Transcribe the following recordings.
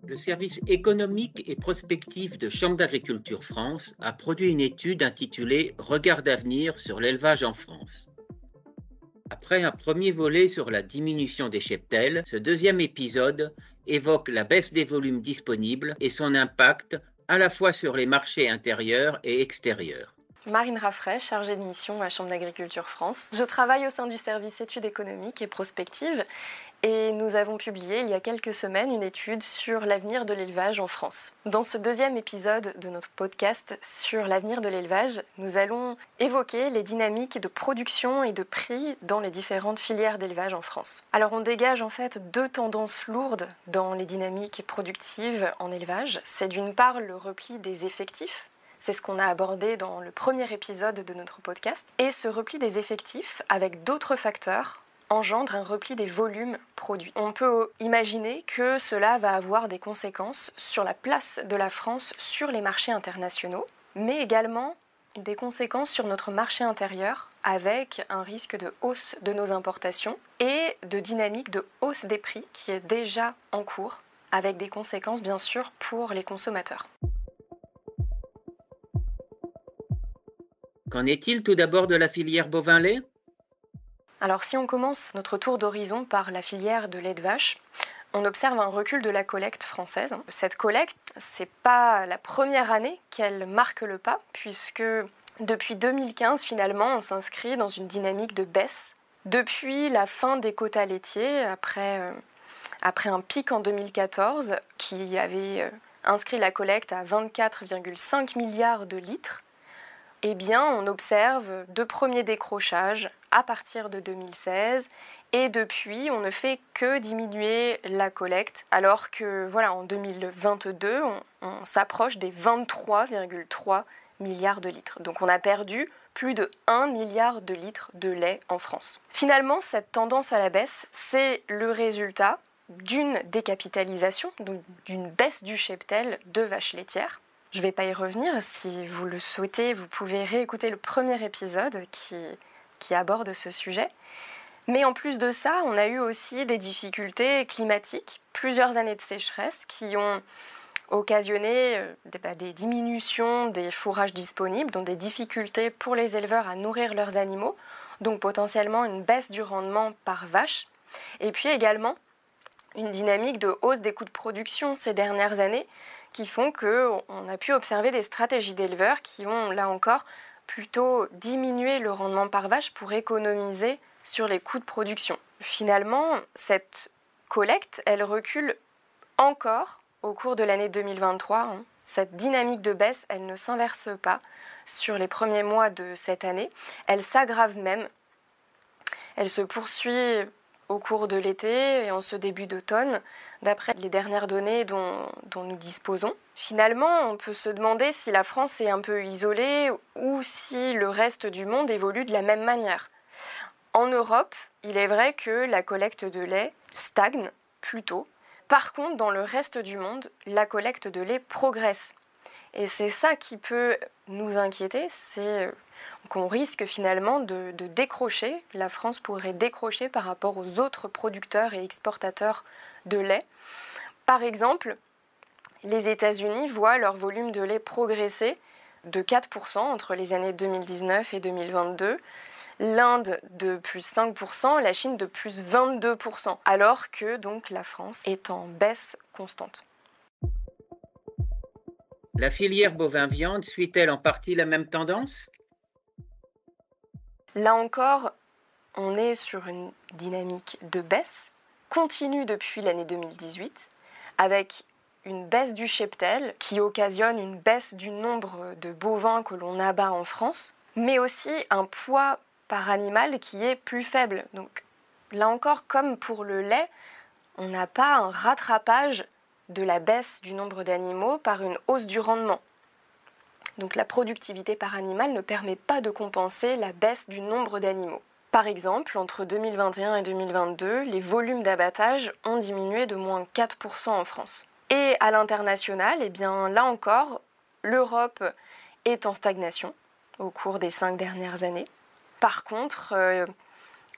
Le service économique et prospectif de Chambre d'agriculture France a produit une étude intitulée Regard d'avenir sur l'élevage en France. Après un premier volet sur la diminution des cheptels, ce deuxième épisode évoque la baisse des volumes disponibles et son impact à la fois sur les marchés intérieurs et extérieurs. Marine Raffray, chargée de mission à Chambre d'agriculture France. Je travaille au sein du service études économiques et prospectives et nous avons publié il y a quelques semaines une étude sur l'avenir de l'élevage en France. Dans ce deuxième épisode de notre podcast sur l'avenir de l'élevage, nous allons évoquer les dynamiques de production et de prix dans les différentes filières d'élevage en France. Alors on dégage en fait deux tendances lourdes dans les dynamiques productives en élevage. C'est d'une part le repli des effectifs. C'est ce qu'on a abordé dans le premier épisode de notre podcast. Et ce repli des effectifs, avec d'autres facteurs, engendre un repli des volumes produits. On peut imaginer que cela va avoir des conséquences sur la place de la France sur les marchés internationaux, mais également des conséquences sur notre marché intérieur, avec un risque de hausse de nos importations et de dynamique de hausse des prix qui est déjà en cours, avec des conséquences bien sûr pour les consommateurs. Qu'en est-il tout d'abord de la filière bovin-lait ? Alors si on commence notre tour d'horizon par la filière de lait de vache, on observe un recul de la collecte française. Cette collecte, c'est pas la première année qu'elle marque le pas, puisque depuis 2015, finalement, on s'inscrit dans une dynamique de baisse. Depuis la fin des quotas laitiers, après un pic en 2014, qui avait inscrit la collecte à 24,5 milliards de litres, eh bien, on observe de premiers décrochages à partir de 2016 et depuis, on ne fait que diminuer la collecte alors que, voilà, en 2022, on s'approche des 23,3 milliards de litres. Donc on a perdu plus de 1 milliard de litres de lait en France. Finalement, cette tendance à la baisse, c'est le résultat d'une décapitalisation, donc d'une baisse du cheptel de vaches laitières. Je ne vais pas y revenir, si vous le souhaitez, vous pouvez réécouter le premier épisode qui aborde ce sujet. Mais en plus de ça, on a eu aussi des difficultés climatiques, plusieurs années de sécheresse qui ont occasionné des diminutions des fourrages disponibles, donc des difficultés pour les éleveurs à nourrir leurs animaux, donc potentiellement une baisse du rendement par vache, et puis également une dynamique de hausse des coûts de production ces dernières années, qui font qu'on a pu observer des stratégies d'éleveurs qui ont, là encore, plutôt diminué le rendement par vache pour économiser sur les coûts de production. Finalement, cette collecte, elle recule encore au cours de l'année 2023. Cette dynamique de baisse, elle ne s'inverse pas sur les premiers mois de cette année. Elle s'aggrave même. Elle se poursuit au cours de l'été et en ce début d'automne, d'après les dernières données dont nous disposons. Finalement, on peut se demander si la France est un peu isolée ou si le reste du monde évolue de la même manière. En Europe, il est vrai que la collecte de lait stagne plutôt. Par contre, dans le reste du monde, la collecte de lait progresse. Et c'est ça qui peut nous inquiéter, c'est qu'on risque finalement de décrocher, la France pourrait décrocher par rapport aux autres producteurs et exportateurs de lait. Par exemple, les États-Unis voient leur volume de lait progresser de 4% entre les années 2019 et 2022, l'Inde de plus 5%, la Chine de plus 22%, alors que donc la France est en baisse constante. La filière bovin-viande suit-elle en partie la même tendance ? Là encore, on est sur une dynamique de baisse, continue depuis l'année 2018, avec une baisse du cheptel qui occasionne une baisse du nombre de bovins que l'on abat en France, mais aussi un poids par animal qui est plus faible. Donc là encore, comme pour le lait, on n'a pas un rattrapage de la baisse du nombre d'animaux par une hausse du rendement. Donc la productivité par animal ne permet pas de compenser la baisse du nombre d'animaux. Par exemple, entre 2021 et 2022, les volumes d'abattage ont diminué de moins 4% en France. Et à l'international, eh bien, là encore, l'Europe est en stagnation au cours des 5 dernières années. Par contre,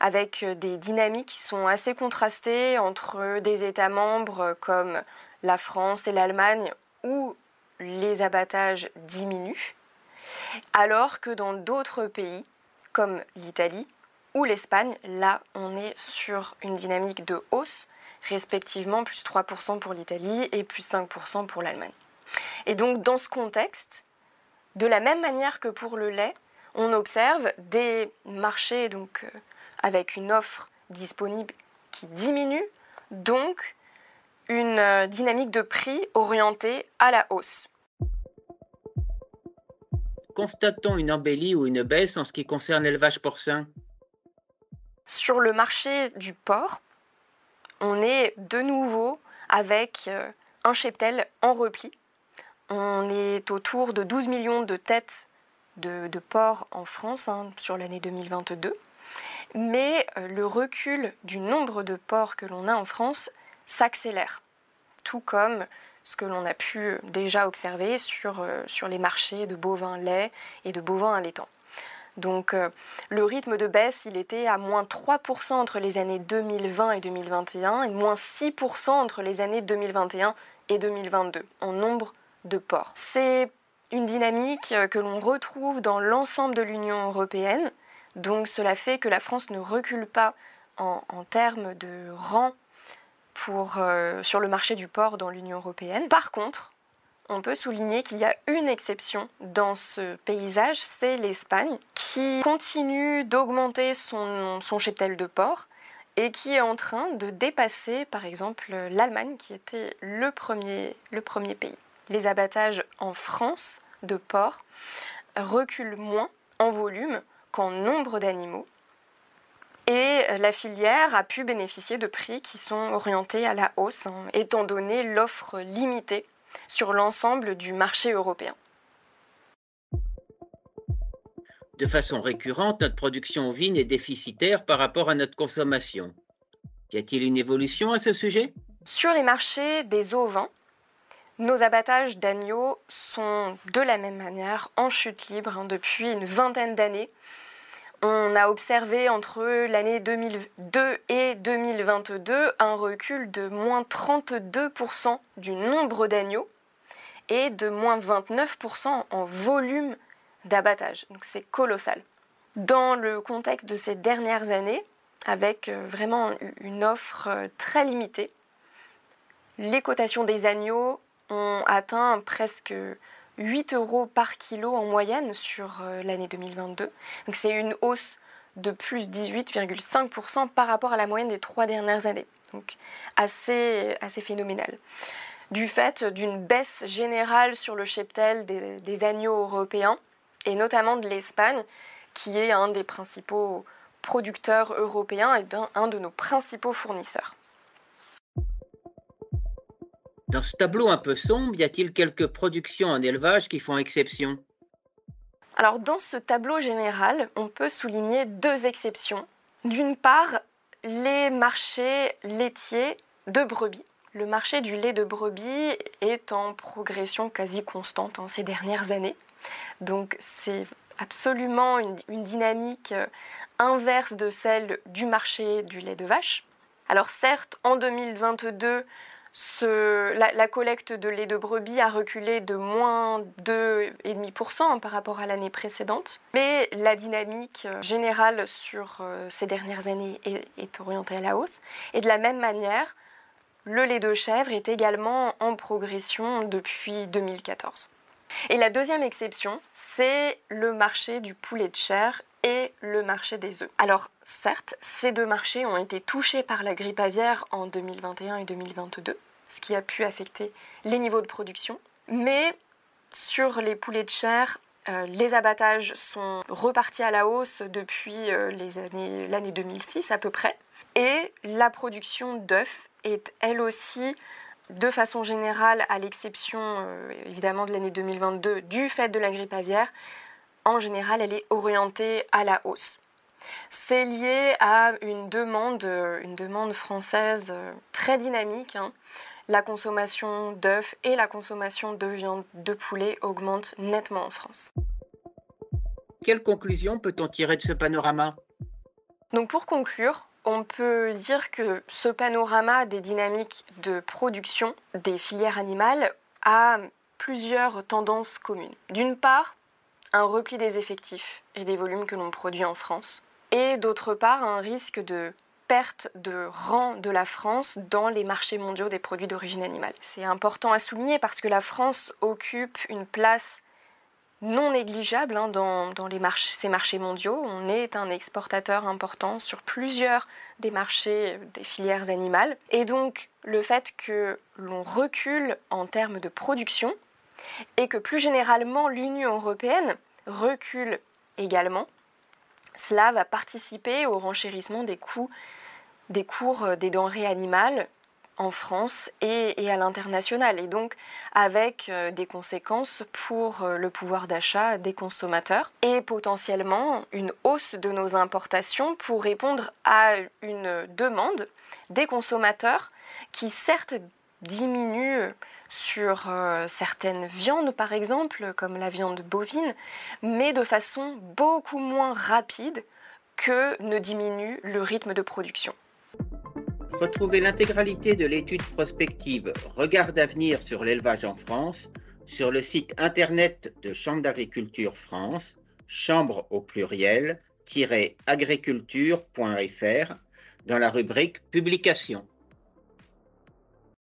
avec des dynamiques qui sont assez contrastées entre des États membres comme la France et l'Allemagne, où les abattages diminuent, alors que dans d'autres pays, comme l'Italie ou l'Espagne, là on est sur une dynamique de hausse, respectivement plus 3% pour l'Italie et plus 5% pour l'Allemagne. Et donc dans ce contexte, de la même manière que pour le lait, on observe des marchés donc, avec une offre disponible qui diminue, donc une dynamique de prix orientée à la hausse. Constate-t-on une embellie ou une baisse en ce qui concerne l'élevage porcin? Sur le marché du porc, on est de nouveau avec un cheptel en repli. On est autour de 12 millions de têtes de porc en France sur l'année 2022. Mais le recul du nombre de porcs que l'on a en France s'accélère, tout comme ce que l'on a pu déjà observer sur les marchés de bovins lait et de bovins allaitants. Donc le rythme de baisse, il était à moins 3% entre les années 2020 et 2021 et moins 6% entre les années 2021 et 2022 en nombre de porcs. C'est une dynamique que l'on retrouve dans l'ensemble de l'Union européenne. Donc cela fait que la France ne recule pas en termes de rang sur le marché du porc dans l'Union européenne. Par contre, on peut souligner qu'il y a une exception dans ce paysage, c'est l'Espagne, qui continue d'augmenter son cheptel de porc et qui est en train de dépasser, par exemple, l'Allemagne, qui était le premier pays. Les abattages en France de porc reculent moins en volume qu'en nombre d'animaux. Et la filière a pu bénéficier de prix qui sont orientés à la hausse, étant donné l'offre limitée sur l'ensemble du marché européen. De façon récurrente, notre production ovine est déficitaire par rapport à notre consommation. Y a-t-il une évolution à ce sujet? Sur les marchés des ovins, nos abattages d'agneaux sont de la même manière en chute libre depuis une vingtaine d'années. On a observé entre l'année 2002 et 2022 un recul de moins 32% du nombre d'agneaux et de moins 29% en volume d'abattage. Donc c'est colossal. Dans le contexte de ces dernières années, avec vraiment une offre très limitée, les cotations des agneaux ont atteint presque 8 € par kilo en moyenne sur l'année 2022. Donc c'est une hausse de plus 18,5% par rapport à la moyenne des 3 dernières années. Donc assez phénoménal. Du fait d'une baisse générale sur le cheptel des agneaux européens, et notamment de l'Espagne, qui est un des principaux producteurs européens et un de nos principaux fournisseurs. Dans ce tableau un peu sombre, y a-t-il quelques productions en élevage qui font exception? Alors dans ce tableau général, on peut souligner 2 exceptions. D'une part, les marchés laitiers de brebis. Le marché du lait de brebis est en progression quasi constante ces dernières années. Donc c'est absolument une dynamique inverse de celle du marché du lait de vache. Alors certes, en 2022, la collecte de lait de brebis a reculé de moins 2,5% par rapport à l'année précédente. Mais la dynamique générale sur ces dernières années est orientée à la hausse. Et de la même manière, le lait de chèvre est également en progression depuis 2014. Et la deuxième exception, c'est le marché du poulet de chair et le marché des œufs. Alors certes, ces 2 marchés ont été touchés par la grippe aviaire en 2021 et 2022, ce qui a pu affecter les niveaux de production. Mais sur les poulets de chair, les abattages sont repartis à la hausse depuis l'année 2006 à peu près. Et la production d'œufs est elle aussi, de façon générale, à l'exception évidemment de l'année 2022 du fait de la grippe aviaire, en général elle est orientée à la hausse. C'est lié à une demande française très dynamique. La consommation d'œufs et la consommation de viande de poulet augmentent nettement en France. Quelle conclusion peut-on tirer de ce panorama? Donc pour conclure, On peut dire que ce panorama des dynamiques de production des filières animales a plusieurs tendances communes. D'une part, un repli des effectifs et des volumes que l'on produit en France, et d'autre part, un risque de perte de rang de la France dans les marchés mondiaux des produits d'origine animale. C'est important à souligner parce que la France occupe une place non négligeable dans ces marchés mondiaux. On est un exportateur important sur plusieurs des marchés des filières animales. Et donc, le fait que l'on recule en termes de production et que plus généralement l'Union européenne recule également, cela va participer au renchérissement des cours des denrées animales en France et à l'international, et donc avec des conséquences pour le pouvoir d'achat des consommateurs et potentiellement une hausse de nos importations pour répondre à une demande des consommateurs qui certes diminue sur certaines viandes par exemple, comme la viande bovine, mais de façon beaucoup moins rapide que ne diminue le rythme de production. Retrouvez l'intégralité de l'étude prospective Regard d'avenir sur l'élevage en France sur le site internet de Chambre d'agriculture France, chambre au pluriel, -agriculture.fr, dans la rubrique Publications.